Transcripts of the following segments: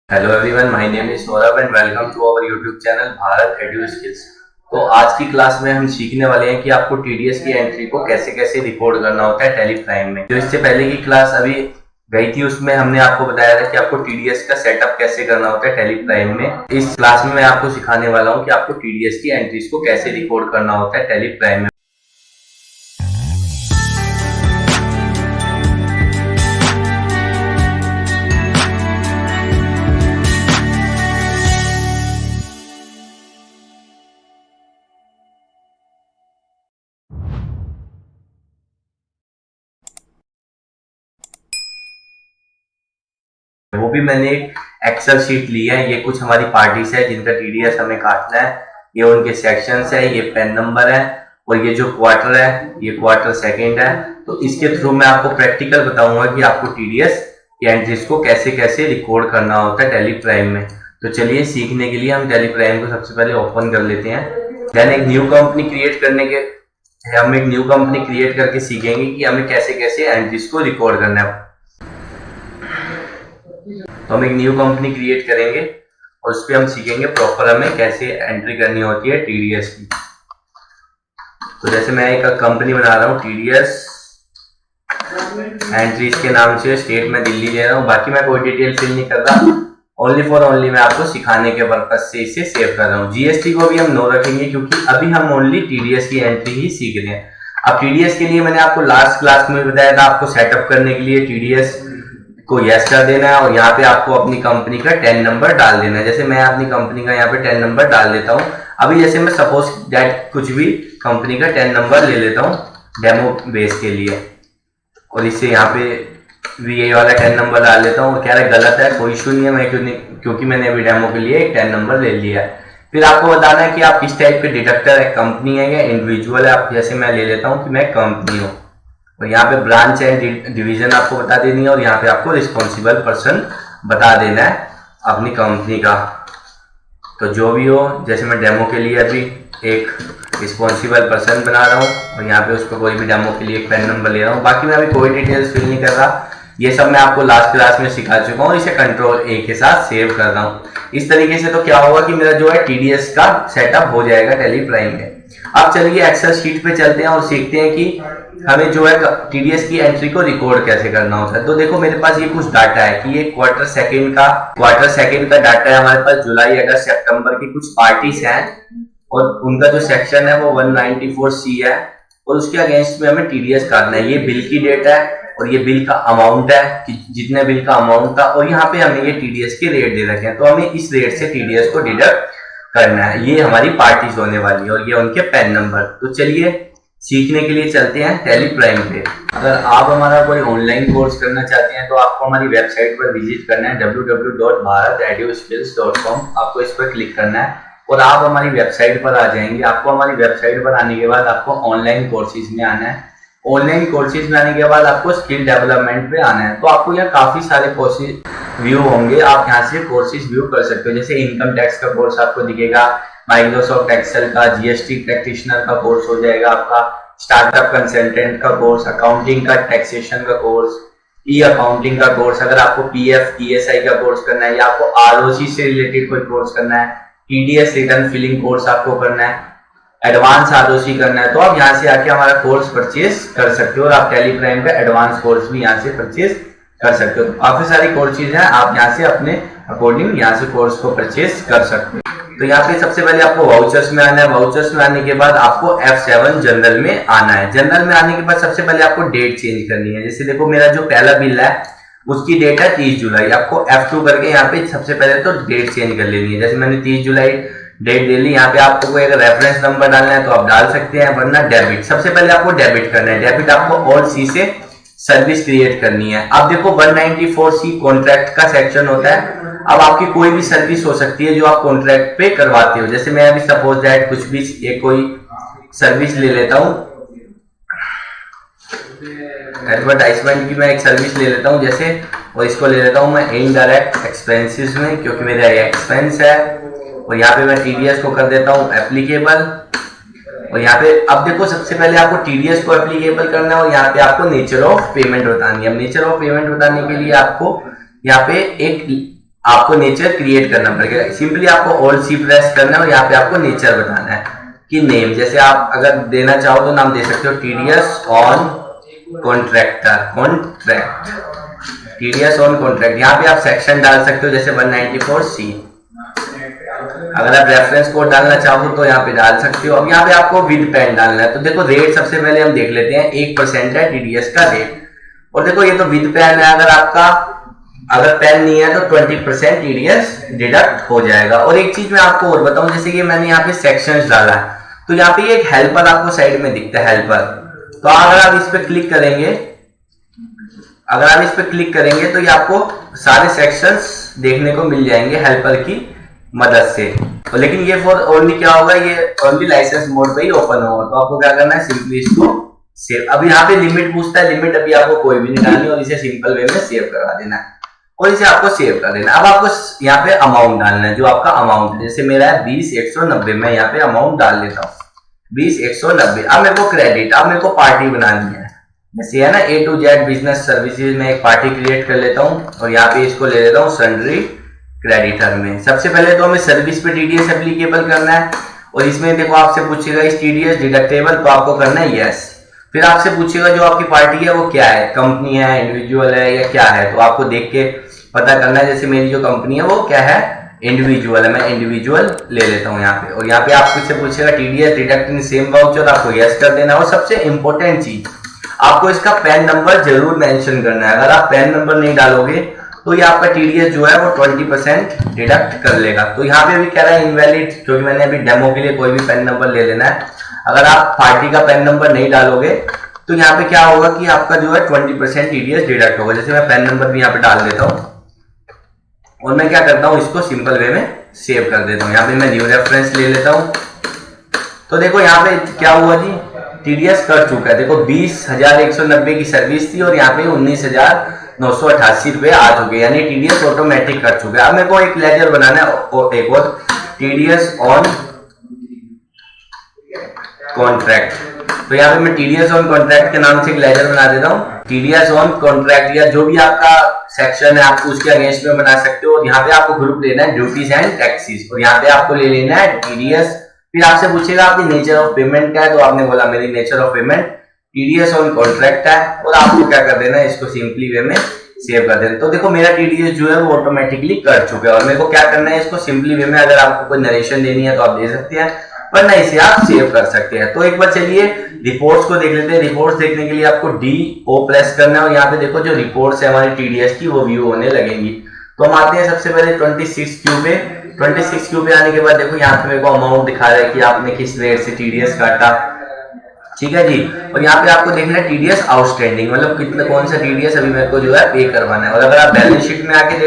Hello everyone, my name is Saurabh and welcome to our YouTube channel Bharat edu skills. तो आज की class में हम सीखने वाले हैं कि आपको टीडीएस की एंट्री को कैसे कैसे रिकॉर्ड करना होता है टैली प्राइम में। जो इससे पहले की क्लास अभी गई थी उसमें हमने आपको बताया था कि आपको टीडीएस का सेटअप कैसे करना होता है टैली प्राइम में। इस क्लास में मैं आपको सिखाने वाला हूँ कि आपको टीडीएस की एंट्रीज को कैसे रिकॉर्ड करना होता है टैली प्राइम में। वो भी मैंने एक एक्सेल शीट ली है। ये कुछ हमारी पार्टीज है जिनका टीडीएस हमें काटना है। ये उनके सेक्शंस है, ये पेन नंबर है और ये जो क्वार्टर है ये क्वार्टर सेकंड है। तो इसके थ्रू मैं आपको प्रैक्टिकल बताऊंगा कि आपको टीडीएस की एंट्रीज को कैसे कैसे रिकॉर्ड करना होता है टैली प्राइम में। तो चलिए सीखने के लिए हम टैली प्राइम को सबसे पहले ओपन कर लेते हैं। देन एक न्यू कंपनी क्रिएट करके सीखेंगे कि हमें कैसे कैसे एंट्रीज को रिकॉर्ड करना है। तो हम एक न्यू कंपनी क्रिएट करेंगे और उस पर हम सीखेंगे प्रॉपर हमें कैसे एंट्री करनी होती है टीडीएस की। तो जैसे मैं एक कंपनी बना रहा हूँ टीडीएस एंट्रीज के नाम से, स्टेट में दिल्ली ले रहा हूँ। बाकी मैं कोई डिटेल फिल नहीं कर रहा, ओनली मैं आपको सिखाने के पर्पज से इसे सेव कर रहा हूँ। जीएसटी को भी हम नो रखेंगे क्योंकि अभी हम ओनली टीडीएस की एंट्री ही सीख रहे हैं। अब टीडीएस के लिए मैंने आपको लास्ट क्लास में बताया था, आपको सेटअप करने के लिए टीडीएस को यस कर देना है और यहाँ पे आपको अपनी कंपनी का 10 नंबर डाल देना है। जैसे मैं अपनी कंपनी का यहाँ पे 10 नंबर डाल देता हूँ। अभी जैसे मैं सपोज दैट कुछ भी कंपनी का 10 नंबर ले लेता हूँ डेमो बेस के लिए और इससे यहाँ पे भी ये वाला 10 नंबर डाल देता हूँ। कह रहे गलत है, कोई इशू नहीं है, मैं क्योंकि मैंने अभी डेमो के लिए एक 10 नंबर ले लिया है। फिर आपको बताना है कि आप किस टाइप के डिडक्टर है, कंपनी है या इंडिविजुअल है। आप जैसे मैं ले लेता हूँ कि मैं कंपनी हूँ और यहाँ पे ब्रांच एंड डिवीजन आपको बता देनी है और यहाँ पे आपको रिस्पॉन्सिबल पर्सन बता देना है अपनी कंपनी का। तो जो भी हो, जैसे मैं डेमो के लिए अभी एक रिस्पॉन्सिबल पर्सन बना रहा हूँ और यहाँ पे उसको कोई भी डेमो के लिए एक पेन नंबर ले रहा हूँ। बाकी मैं अभी कोई डिटेल्स फिल नहीं कर रहा, ये सब मैं आपको लास्ट क्लास में सिखा चुका हूँ। इसे कंट्रोल ए के साथ सेव कर रहा हूँ। इस तरीके से तो क्या होगा कि मेरा जो है टीडीएस का सेटअप हो जाएगा टैली प्राइम में। अब चलिए एक्सेल शीट पे चलते हैं और सीखते हैं कि हमें जो है टीडीएस की एंट्री को रिकॉर्ड कैसे करना होता है। तो देखो मेरे पास ये कुछ डाटा है कि ये क्वार्टर सेकंड का डाटा है हमारे पास। जुलाई अगस्त सितंबर की कुछ पार्टीज हैं और उनका जो सेक्शन है वो 194C है और उसके अगेंस्ट में हमें टीडीएस काटना है। ये बिल की डेट है और ये बिल का अमाउंट है कि जितने बिल का अमाउंट था और यहाँ पे हमें ये टीडीएस के रेट दे रखे हैं। तो हमें इस रेट से टीडीएस को डिडक्ट करना है। ये हमारी पार्टीज होने वाली है और ये उनके पेन नंबर। तो चलिए सीखने के लिए चलते हैं टैली प्राइम पे। अगर आप हमारा कोई ऑनलाइन कोर्स करना चाहते हैं तो आपको हमारी वेबसाइट पर विजिट करना है www.bharateduskills.com। आपको इस पर क्लिक करना है और आप हमारी वेबसाइट पर आ जाएंगे। आपको हमारी वेबसाइट पर आने के बाद आपको ऑनलाइन कोर्सेज में आना है। ऑनलाइन कोर्सेज में आने के बाद आपको स्किल डेवलपमेंट पे आना है। तो आपको यहाँ काफी सारे कोर्सेज व्यू होंगे, आप यहाँ से कोर्सेज व्यू कर सकते हो। जैसे इनकम टैक्स का कोर्स आपको दिखेगा, माइक्रोसॉफ्ट एक्सेल का, जीएसटी प्रैक्टिशनर का कोर्स हो जाएगा आपका, स्टार्टअप कंसल्टेंट का कोर्स, अकाउंटिंग का, टैक्सेशन का कोर्स, ई अकाउंटिंग का कोर्स। अगर आपको पीएफ ईएसआई का कोर्स करना है या आपको आरओसी से रिलेटेड कोई कोर्स करना है, टीडीएस रिटर्न फिलिंग कोर्स आपको करना है, एडवांस आरओसी करना है, तो आप यहाँ से आके हमारा कोर्स परचेज कर सकते हो और आप टैली प्राइम का एडवांस कोर्स भी यहाँ से परचेज कर सकते हो। तो काफी सारी कोर्सेज हैं, आप यहाँ से अपने अकॉर्डिंग यहाँ से कोर्स को परचेज कर सकते हो। तो यहाँ पे सबसे पहले आपको वाउचर्स में आना है। वाउचर्स में आने के बाद आपको F7 जनरल में आना है। जनरल में आने के बाद सबसे पहले आपको डेट चेंज करनी है। जैसे देखो मेरा जो पहला बिल है उसकी डेट है 30 जुलाई। आपको F2 करके यहाँ पे सबसे पहले तो डेट चेंज कर लेनी है। जैसे मैंने 30 जुलाई डेट दे ली। यहाँ पे आपको कोई अगर रेफरेंस नंबर डालना है तो आप डाल सकते हैं, वरना डेबिट। सबसे पहले आपको डेबिट करना है। डेबिट आपको ऑल सी से सर्विस क्रिएट करनी है। अब देखो 194C कॉन्ट्रैक्ट का सेक्शन होता है। अब आपकी कोई भी सर्विस हो सकती है जो आप कॉन्ट्रैक्ट पे करवाते हो। जैसे मैं अभी सपोज दैट कुछ भी एक कोई सर्विस ले लेता हूँ, एडवर्टाइजमेंट की मैं एक सर्विस ले लेता हूँ जैसे, और इसको ले लेता हूँ मैं इनडायरेक्ट एक्सपेंसेस में क्योंकि मेरा ये एक्सपेंस है। और यहाँ पे मैं टीडीएस को कर देता हूँ एप्लीकेबल। और यहाँ पे अब देखो सबसे पहले आपको टीडीएस को एप्लीकेबल करना है और यहाँ पे आपको नेचर ऑफ पेमेंट बतानी है। अब नेचर ऑफ पेमेंट बताने के लिए आपको यहाँ पे एक आपको नेचर क्रिएट करना पड़ेगा। सिंपली आपको ऑल्ट सी प्रेस करना है और यहाँ पे आपको नेचर बताना है कि नेम, जैसे आप अगर देना चाहो तो नाम दे सकते हो TDS on contract, TDS on contract. यहाँ पे आप सेक्शन डाल सकते हो जैसे 194C। अगर आप रेफरेंस कोड डालना चाहो तो यहाँ पे डाल सकते हो। अब यहाँ पे आपको विद पेन डालना है। तो देखो रेट सबसे पहले हम देख लेते हैं, 1% है टीडीएस का रेट। और देखो ये तो विद पेन है, अगर पेन नहीं है तो 20% टीडीएस डिडक्ट हो जाएगा। और एक चीज मैं आपको और बताऊं, जैसे कि मैंने यहाँ पे सेक्शंस डाला है, तो यहाँ पे एक हेल्पर आपको साइड में दिखता है, हेल्पर। तो अगर आप इस पे क्लिक करेंगे, तो ये आपको सारे सेक्शंस देखने को मिल जाएंगे हेल्पर की मदद से। तो लेकिन ये फॉर ओनली क्या होगा, ये ओनली लाइसेंस मोड पे ही ओपन होगा। तो आपको क्या करना है, सिंपली इसको सेव। अब यहाँ पे लिमिट पूछता है, लिमिट अभी आपको कोई भी नहीं डालनी और इसे सिंपल वे में सेव करवा देना है और इसे आपको सेव कर देना। अब आपको यहाँ पे अमाउंट डालना है, जो आपका अमाउंट है। जैसे मेरा है 20,190, मैं यहाँ पे अमाउंट डाल देता हूँ 20,190। अब मेरे को क्रेडिट, अब मेरे को पार्टी बनानी है, जैसे है ना A to Z business services में एक पार्टी क्रिएट कर लेता हूँ और यहाँ पे इसको ले लेता हूँ सन्ड्री क्रेडिटर में। सबसे पहले तो हमें सर्विस पे टीडीएस एप्लीकेबल करना है और इसमें देखो आपसे पूछेगा इस टीडीएस डिडक्टेबल, तो आपको करना है यस। फिर आपसे पूछेगा जो आपकी पार्टी है वो क्या है, कंपनी है, इंडिविजुअल है या क्या है, तो आपको देख के पता करना है। जैसे मेरी जो कंपनी है वो क्या है, इंडिविजुअल है, मैं इंडिविजुअल ले लेता हूँ यहाँ पे। और यहाँ पे आपसे पूछेगा TDS deduct in same voucher, आपको यस कर देना। और सबसे इंपॉर्टेंट चीज, आपको इसका पैन नंबर जरूर मेंशन करना है। अगर आप पैन नंबर नहीं डालोगे तो ये आपका टीडीएस जो है वो 20% डिडक्ट कर लेगा। तो यहाँ पे भी कह रहा है इनवैलिड, क्योंकि मैंने अभी डेमो के लिए कोई भी पैन नंबर ले लेना है। अगर आप पार्टी का पैन नंबर नहीं डालोगे तो यहाँ पे क्या होगा कि आपका जो है 20% टीडीएस डिडक्ट होगा। जैसे मैं पैन नंबर भी यहाँ पे डाल देता हूँ और मैं क्या करता हूँ, इसको सिंपल वे में सेव कर देता हूँ। यहाँ पे मैं न्यू रेफरेंस ले लेता हूँ। तो देखो यहाँ पे क्या हुआ जी, टीडीएस कर चुका है। देखो 20,190 की सर्विस थी और यहाँ पे 19,988 रुपए आ चुके, यानी टीडीएस ऑटोमेटिक कर चुके। अब मेरे को एक लेजर बनाना है और एक और, टीडीएस ऑन कॉन्ट्रैक्ट। तो यहाँ पे मैं टीडीएस ऑन कॉन्ट्रैक्ट के नाम से एक लेजर बना देता हूँ। टीडीएस ऑन कॉन्ट्रैक्ट या जो भी आपका सेक्शन है आप उसके अगेंस्ट में बना सकते हो। यहाँ पे आपको ग्रुप लेना है ड्यूटीज एंड टैक्सेस और यहाँ पे आपको ले लेना है टीडीएस। फिर आपसे पूछेगा आपकी नेचर ऑफ पेमेंट क्या है, तो आपने बोला मेरी nature of payment TDS on contract है और आपको क्या कर देना है, इसको सिंपली वे में सेव कर देना। तो देखो मेरा टीडीएस जो है वो ऑटोमेटिकली कर चुका है और मेरे को क्या करना है, इसको सिंपली वे में, अगर आपको कोई नरेशन देनी है तो आप दे सकते हैं, वरना इसे आप सेव कर सकते हैं। तो एक बार चलिए रिपोर्ट्स को देख लेते हैं। रिपोर्ट्स देखने के लिए आपको DO प्रेस करना है और यहाँ पे देखो जो रिपोर्ट्स है हमारी टीडीएस की वो व्यू होने लगेंगी। तो हम आते हैं सबसे पहले 26Q पे। 26Q पे आने के बाद देखो यहाँ पे मेरे को अमाउंट दिखा रहा है कि आपने किस रेट से टीडीएस काटा, ठीक है जी। और यहाँ पे आपको देखना है टीडीएस आउटस्टैंडिंग, मतलब कितना कौन सा टीडीएस अभी मेरे को जो है पे करवाना है। और अगर आप बैलेंस शीट में आके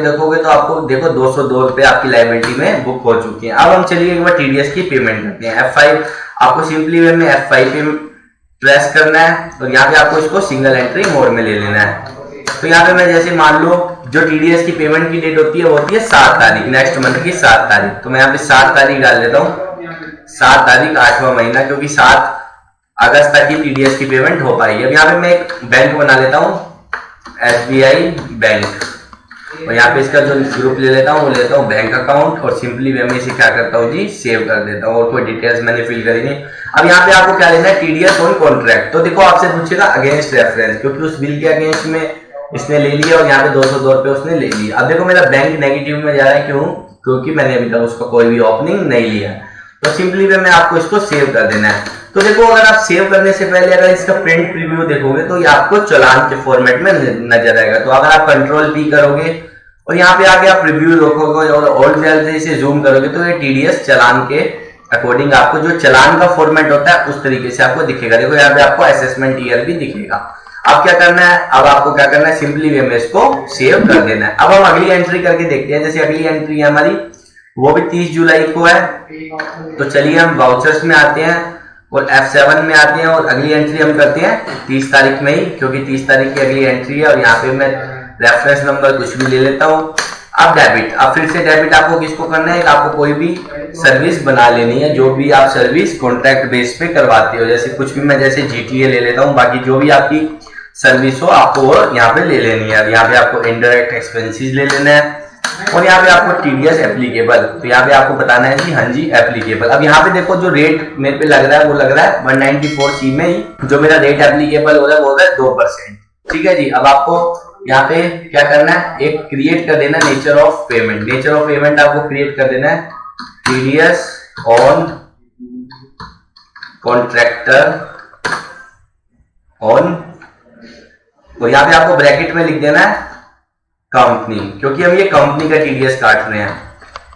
देखोगे, तो आपको देखो 202 रुपए आपकी लायबिलिटी में बुक हो चुकी है। अब हम चलिए एक बार टीडीएस की पेमेंट करते हैं। F5 आपको सिंपली वे में F5 पे प्रेस करना है और यहाँ पे आपको इसको सिंगल एंट्री मोड में ले लेना है। तो यहाँ पे मैं जैसे मान लो जो टीडीएस की पेमेंट की डेट होती है वो होती है 7 तारीख, नेक्स्ट मंथ की 7 तारीख। तो मैं यहाँ पे 7 तारीख डाल देता हूँ, 7 तारीख 8वां महीना, क्योंकि 7 अगस्त तक ही टीडीएस की पेमेंट हो पाएगी। अब यहाँ पे मैं एक बैंक बना लेता हूँ, SBI बैंक, और यहाँ पे इसका जो ग्रुप ले लेता हूँ वो लेता हूँ बैंक अकाउंट और सिंपली मैं इसे क्या करता हूँ जी, सेव कर देता हूँ और कोई डिटेल्स मैंने फिल करी नहीं। अब यहाँ पे आपको क्या लेना है, टीडीएस ऑन कॉन्ट्रैक्ट। तो देखो आपसे पूछेगा अगेंस्ट रेफरेंस, क्योंकि उस बिल के अगेंस्ट में इसने ले लिया और यहाँ पे 202 रुपए उसने ले लिया। अब देखो मेरा बैंक नेगेटिव में जा रहा है, क्यों, क्योंकि मैंने अभी तक उसका कोई भी ओपनिंग नहीं लिया। तो सिंपली में आपको इसको सेव कर देना है। तो देखो अगर आप सेव करने से पहले अगर इसका प्रिंट प्रीव्यू देखोगे तो ये आपको चालान के फॉर्मेट में नजर आएगा। तो अगर आप कंट्रोल P करोगे और यहाँ पे आके आप रिव्यू देखोगे और ऑल्ट वेल से इसे जूम करोगे तो ये टीडीएस चालान के अकॉर्डिंग आपको जो चालान का फॉर्मेट होता है उस तरीके से आपको दिखेगा। देखो यहाँ पे आपको असेसमेंट ईयर भी दिखेगा। अब क्या करना है, अब आपको क्या करना है, सिंपली वे में इसको सेव कर देना है। अब हम अगली एंट्री करके देखते हैं। जैसे अगली एंट्री है हमारी वो भी 30 जुलाई को है। तो चलिए हम वाउचर्स में आते हैं और F7 में आते हैं और अगली एंट्री हम करते हैं 30 तारीख में ही, क्योंकि 30 तारीख की अगली एंट्री है। और यहाँ पे मैं रेफरेंस नंबर कुछ भी ले लेता हूँ। अब डेबिट, अब फिर से डेबिट आपको किसको करना है, आपको कोई भी सर्विस बना लेनी है, जो भी आप सर्विस कॉन्ट्रैक्ट बेस पे करवाते हो। जैसे कुछ भी मैं जैसे GTA ले लेता हूँ, बाकी जो भी आपकी सर्विस हो आपको वो यहाँ पे ले लेनी है। यहाँ पे आपको इनडायरेक्ट एक्सपेंसेस ले लेना है और यहाँ पे आपको टीडीएस एप्लीकेबल, तो यहाँ पे आपको बताना है कि हाँ जी एप्लीकेबल। अब यहाँ पे देखो जो रेट मेरे पे लग रहा है वो लग रहा है 194C में ही जो मेरा रेट एप्लीकेबल हो रहा है वो है 2%। ठीक है जी। अब आपको यहाँ पे क्या करना है, एक क्रिएट कर देना nature of payment. Nature of payment आपको क्रिएट कर देना है टीडीएस ऑन कॉन्ट्रैक्टर ऑन, तो यहाँ पे आपको ब्रैकेट में लिख देना है कंपनी, क्योंकि हम ये कंपनी का टीडीएस काट रहे हैं,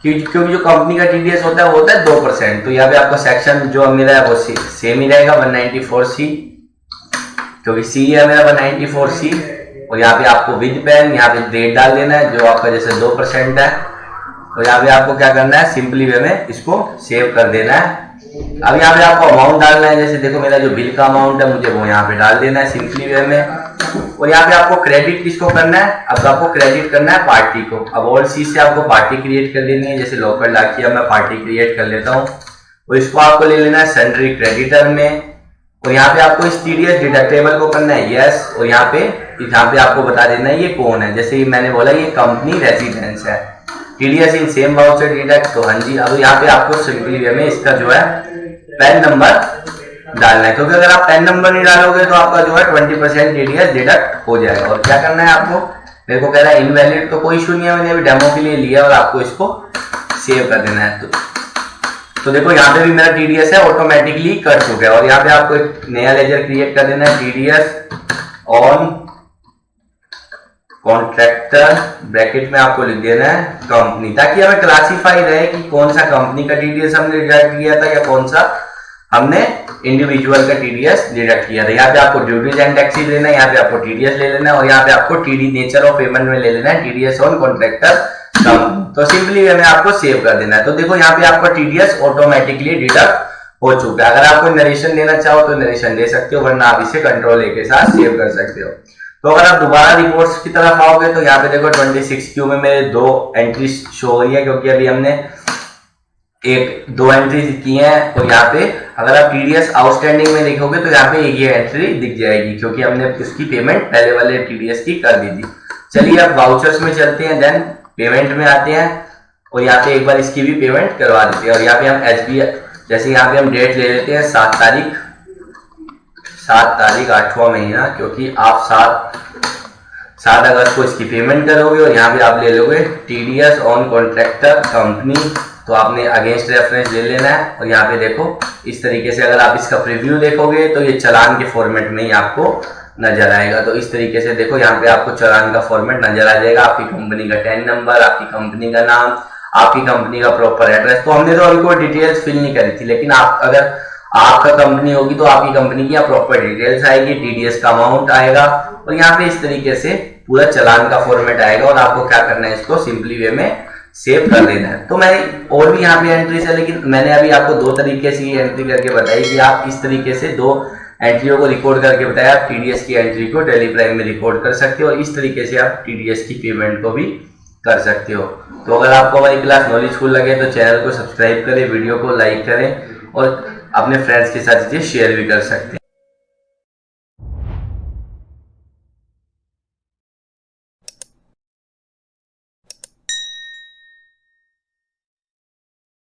क्योंकि जो कंपनी का टीडीएस होता है वो होता है 2%। तो यहाँ पे आपका सेक्शन जो मेरा है वो सेम ही रहेगा 194C, क्योंकि सी है मेरा 194C। और यहाँ पे आपको विद पेन यहाँ पे डेट डाल देना है जो आपका जैसे 2% है। तो यहाँ पे आपको क्या करना है, सिंपली वे में इसको सेव कर देना है। अब यहाँ पे आपको अमाउंट डालना है, जैसे देखो मेरा जो बिल का अमाउंट है मुझे वो यहाँ पे डाल देना है सिंपली वे में। और यहाँ पे आपको क्रेडिट किसको करना है, अब आपको क्रेडिट करना है पार्टी को। अब और चीज से आपको पार्टी क्रिएट कर देनी है, जैसे लोकल डाकिया मैं पार्टी क्रिएट कर लेता हूँ। और इसको आपको ले लेना है सन्ड्री क्रेडिटर में। और यहाँ पे आपको इस टीडीएस डिडक्टेबल को करना है यस, और यहाँ पे आपको बता देना है ये कौन है। जैसे मैंने बोला ये कंपनी रेजिडेंस है, TDS in same voucher deduct, तो हाँ जी। अब यहाँ पे आपको सिंपली वे में इसका जो है पैन नंबर डालना है, क्योंकि अगर आप पैन नंबर नहीं डालोगे तो आपका जो है 20% टीडीएस डिडक्ट हो जाएगा। और क्या करना है आपको, मेरे को कह रहा है इनवैलिड, तो कोई इशू नहीं है, मैंने अभी डेमो के लिए लिया और आपको इसको सेव कर देना है। तो देखो यहाँ पे भी मेरा टीडीएस है ऑटोमेटिकली कट चुका है। और यहाँ पे आपको एक नया लेजर क्रिएट कर देना है टीडीएस ऑन कॉन्ट्रैक्टर, ब्रैकेट में आपको लिख देना है कंपनी, ताकि हमें क्लासीफाई रहे कि कौन सा कंपनी का टीडीएस हमने डिडक्ट किया था या कौन सा हमने इंडिविजुअल का टीडीएस डिडक्ट किया था। यहाँ पे आपको ड्यूटीज एंड टैक्सेस लेना है, यहाँ पे आपको टीडीएस ले लेना है, और यहाँ पे आपको टीडी नेचर ऑफ पेमेंट में ले लेना है टीडीएस ऑन कॉन्ट्रैक्टर कंपनी। तो सिंपली हमें आपको सेव कर देना है। तो देखो यहाँ पे आपका टीडीएस ऑटोमेटिकली डिडक्ट हो चुका है। अगर आपको नरेशन लेना चाहो तो नरेशन ले सकते हो, वरना आप इसे कंट्रोल ए के साथ सेव कर सकते हो। तो अगर आप दोबारा रिपोर्ट्स की तरफ आओगे तो यहाँ पे देखो 26Q में मेरे 2 एंट्री शो हो रही है, क्योंकि अभी हमने 2 एंट्रीज की हैं। और यहाँ पे अगर आप टीडीएस आउटस्टैंडिंग में देखोगे तो यहाँ पे एक ये एंट्री दिख जाएगी, क्योंकि हमने उसकी पेमेंट पहले वाले टीडीएस की कर दी थी। चलिए अब वाउचर्स में चलते हैं, देन पेमेंट में आते हैं और यहाँ पे एक बार इसकी भी पेमेंट करवा देते हैं। और यहाँ पे हम SBI, जैसे यहाँ पे हम डेट ले लेते हैं 7 तारीख 8वां महीना, क्योंकि आप 7 अगस्त को इसकी पेमेंट करोगे। और यहाँ पे आप ले लोगे टीडीएस ऑन कॉन्ट्रैक्टर कंपनी, तो आपने अगेंस्ट रेफरेंस ले लेना है। और यहाँ पे देखो इस तरीके से अगर आप इसका प्रीव्यू देखोगे तो ये चालान के फॉर्मेट में ही आपको नजर आएगा। तो इस तरीके से देखो यहाँ पे आपको चालान का फॉर्मेट नजर आ जाएगा, आपकी कंपनी का टैन नंबर, आपकी कंपनी का नाम, आपकी कंपनी का प्रॉपर एड्रेस। तो हमने तो अभी कोई डिटेल्स फिल नहीं करी थी, लेकिन आप अगर आपका कंपनी होगी तो आपकी कंपनी की प्रॉपर डिटेल्स आएगी, टीडीएस का अमाउंट आएगा, और यहाँ पे इस तरीके से पूरा चालान का फॉर्मेट आएगा। और आपको क्या करना है, इसको सिंपली वे में सेव कर देना है। तो मैंने और भी यहाँ पे एंट्रीज है, लेकिन मैंने अभी आपको 2 तरीके से ये एंट्री करके बताई कि आप इस तरीके से 2 एंट्रियों को रिकॉर्ड करके बताया, आप टीडीएस की एंट्री को टेली प्राइम में रिकॉर्ड कर सकते हो और इस तरीके से आप टीडीएस की पेमेंट को भी कर सकते हो। तो अगर आपको हमारी क्लास नॉलेजफुल लगे तो चैनल को सब्सक्राइब करें, वीडियो को लाइक करें और अपने फ्रेंड्स के साथ इसे शेयर भी कर सकते हैं।